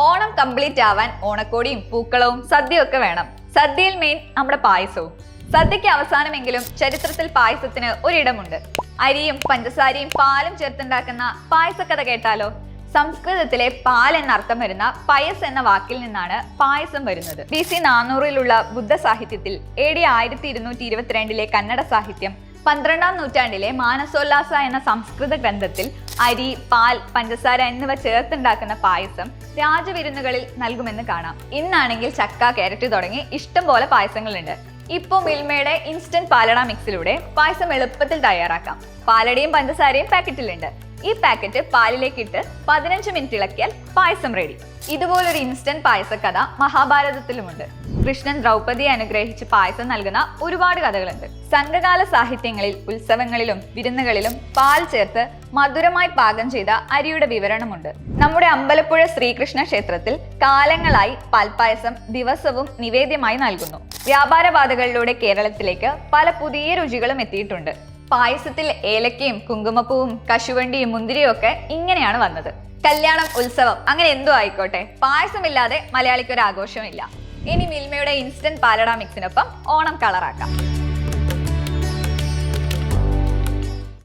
Onam complete ആവാൻ ഓണക്കോടിയും പൂക്കളവും സദ്യയൊക്കെ വേണം. സദ്യയിൽ മെയിൻ നമ്മുടെ പായസവും. സദ്യക്ക് അവസാനമെങ്കിലും ചരിത്രത്തിൽ പായസത്തിന് ഒരിടമുണ്ട്. അരിയും പഞ്ചസാരയും പാലും ചേർത്തുണ്ടാക്കുന്ന പായസക്കഥ കേട്ടാലോ? സംസ്കൃതത്തിലെ പാൽ എന്നർത്ഥം വരുന്ന പയസ് എന്ന വാക്കിൽ നിന്നാണ് പായസം വരുന്നത്. BC 400-ലുള്ള ബുദ്ധ സാഹിത്യത്തിൽ AD 1222-ലെ കന്നഡ സാഹിത്യം, 12-ാം നൂറ്റാണ്ടിലെ മാനസോല്ലാസ എന്ന സംസ്കൃത ഗ്രന്ഥത്തിൽ അരി, പാൽ, പഞ്ചസാര എന്നിവ ചേർത്തുണ്ടാക്കുന്ന പായസം രാജവിരുന്നുകളിൽ നൽകുമെന്ന് കാണാം. ഇന്നാണെങ്കിൽ ചക്ക, കാരറ്റ് തുടങ്ങി ഇഷ്ടം പോലെ പായസങ്ങളുണ്ട്. ഇപ്പോൾ മിൽമയുടെ ഇൻസ്റ്റന്റ് പാലട മിക്സിലൂടെ പായസം എളുപ്പത്തിൽ തയ്യാറാക്കാം. പാലടയും പഞ്ചസാരയും പാക്കറ്റിലുണ്ട്. ഈ പാക്കറ്റ് പാലിലേക്ക് ഇട്ട് 15 മിനിറ്റ് ഇളക്കിയാൽ പായസം റെഡി. ഇതുപോലൊരു ഇൻസ്റ്റന്റ് പായസക്കഥ മഹാഭാരതത്തിലുമുണ്ട്. കൃഷ്ണൻ ദ്രൗപദിയെ അനുഗ്രഹിച്ച് പായസം നൽകുന്ന ഒരുപാട് കഥകളുണ്ട്. സംഘകാല സാഹിത്യങ്ങളിൽ ഉത്സവങ്ങളിലും വിരുന്നുകളിലും പാൽ ചേർത്ത് മധുരമായി പാകം ചെയ്ത അരിയുടെ വിവരണമുണ്ട്. നമ്മുടെ അമ്പലപ്പുഴ ശ്രീകൃഷ്ണ ക്ഷേത്രത്തിൽ കാലങ്ങളായി പാൽപ്പായസം ദിവസവും നിവേദ്യമായി നൽകുന്നു. വ്യാപാരപാതകളിലൂടെ കേരളത്തിലേക്ക് പല പുതിയ രുചികളും എത്തിയിട്ടുണ്ട്. പായസത്തിൽ ഏലക്കയും കുങ്കുമപ്പൂവും കശുവണ്ടിയും മുന്തിരിയും ഒക്കെ ഇങ്ങനെയാണ് വന്നത്. കല്യാണം, ഉത്സവം അങ്ങനെ എന്തോ ആയിക്കോട്ടെ, പായസമില്ലാതെ മലയാളിക്ക് ഒരു ആഘോഷമില്ല. ഇനി മിൽമയുടെ ഇൻസ്റ്റന്റ് പാലട മിക്സിനൊപ്പം ഓണം കളറാക്കാം.